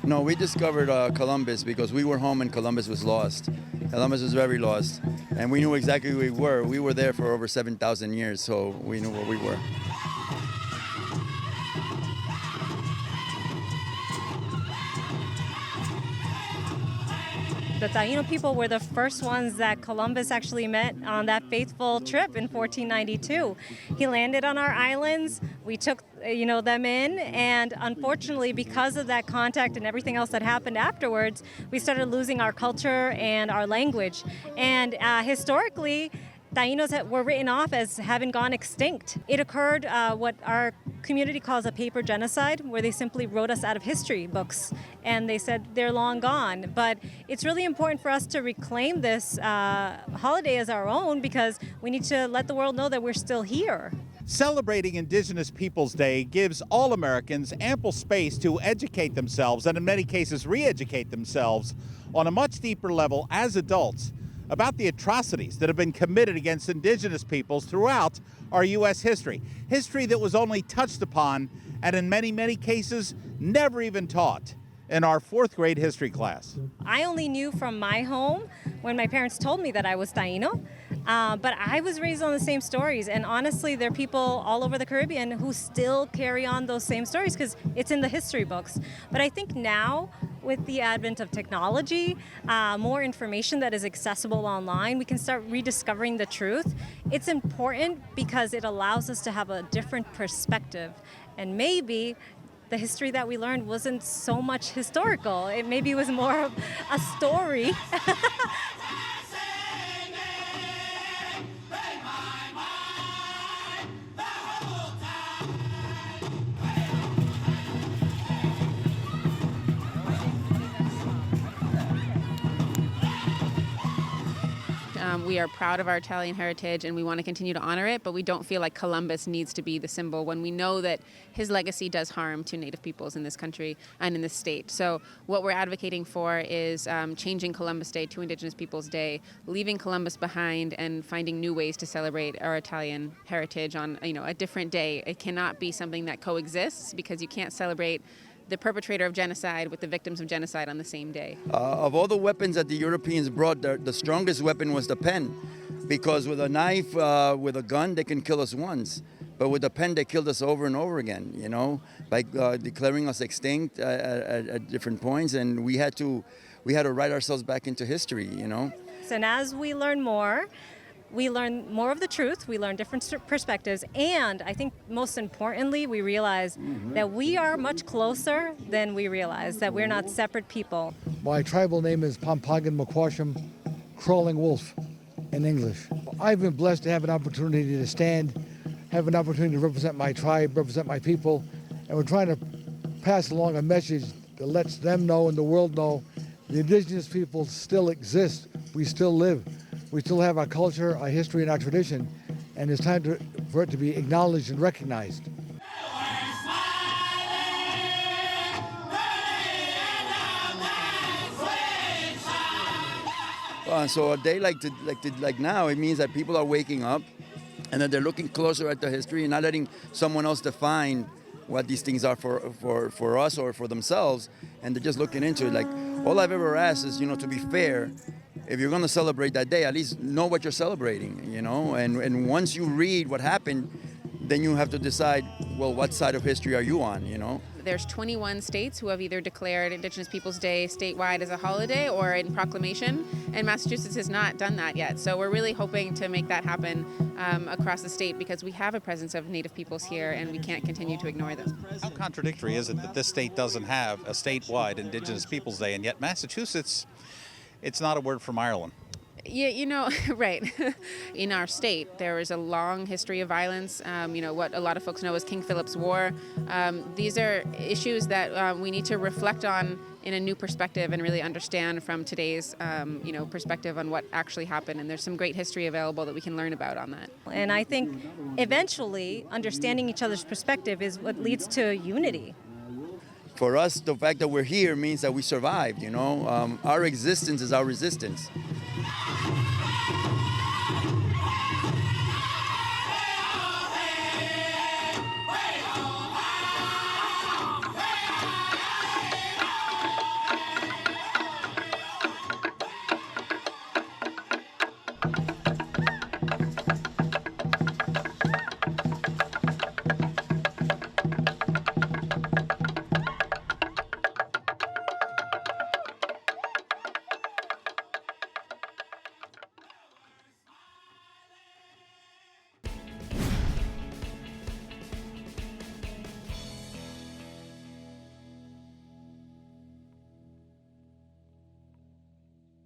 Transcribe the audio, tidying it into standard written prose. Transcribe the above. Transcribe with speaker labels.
Speaker 1: No, we discovered Columbus because we were home and Columbus was lost. Columbus was very lost, and we knew exactly who we were. We were there for over 7,000 years, so we knew where we were.
Speaker 2: The Taino people were the first ones that Columbus actually met on that faithful trip in 1492. He landed on our islands. We took, them in, and unfortunately, because of that contact and everything else that happened afterwards, we started losing our culture and our language. And historically, Tainos were written off as having gone extinct. It occurred what our community calls a paper genocide, where they simply wrote us out of history books and they said they're long gone. But it's really important for us to reclaim this holiday as our own, because we need to let the world know that we're still here.
Speaker 3: Celebrating Indigenous Peoples Day gives all Americans ample space to educate themselves and in many cases re-educate themselves on a much deeper level as adults about the atrocities that have been committed against Indigenous peoples throughout our U.S. history. History that was only touched upon and in many, many cases never even taught in our fourth grade history class.
Speaker 2: I only knew from my home when my parents told me that I was Taino, but I was raised on the same stories. And honestly, there are people all over the Caribbean who still carry on those same stories because it's in the history books. But I think now, with the advent of technology, more information that is accessible online, we can start rediscovering the truth. It's important because it allows us to have a different perspective. And maybe the history that we learned wasn't so much historical. It maybe was more of a story.
Speaker 4: We are proud of our Italian heritage and we want to continue to honor it, but we don't feel like Columbus needs to be the symbol when we know that his legacy does harm to Native peoples in this country and in this state. So what we're advocating for is changing Columbus Day to Indigenous Peoples Day, leaving Columbus behind and finding new ways to celebrate our Italian heritage on a different day. It cannot be something that coexists, because you can't celebrate the perpetrator of genocide with the victims of genocide on the same day.
Speaker 1: Of all the weapons that the Europeans brought, the strongest weapon was the pen, because with a knife, with a gun, they can kill us once. But with the pen, they killed us over and over again, by declaring us extinct at different points. And we had to write ourselves back into history,
Speaker 2: So as we learn more, we learn more of the truth, we learn different perspectives, and I think most importantly, we realize that we are much closer than we realize, that we're not separate people.
Speaker 5: My tribal name is Pampagan Maquasham, Crawling Wolf in English. I've been blessed to have an opportunity to stand, have an opportunity to represent my tribe, represent my people, and we're trying to pass along a message that lets them know and the world know the Indigenous people still exist, we still live. We still have our culture, our history, and our tradition, and it's time for it to be acknowledged and recognized.
Speaker 1: So a day like now, it means that people are waking up and that they're looking closer at the history and not letting someone else define what these things are for us or for themselves, and they're just looking into it. Like, all I've ever asked is, to be fair. If you're going to celebrate that day, at least know what you're celebrating, and once you read what happened, then you have to decide, well, what side of history are you on,
Speaker 4: There's 21 states who have either declared Indigenous Peoples Day statewide as a holiday or in proclamation, and Massachusetts has not done that yet. So we're really hoping to make that happen across the state, because we have a presence of Native peoples here and we can't continue to ignore them.
Speaker 3: How contradictory is it that this state doesn't have a statewide Indigenous Peoples Day, and yet Massachusetts, it's not a word from Ireland?
Speaker 4: Yeah, right. In our state, there is a long history of violence. What a lot of folks know as King Philip's War. These are issues that we need to reflect on in a new perspective and really understand from today's, perspective on what actually happened. And there's some great history available that we can learn about on that.
Speaker 2: And I think eventually understanding each other's perspective is what leads to unity.
Speaker 1: For us, the fact that we're here means that we survived, Our existence is our resistance.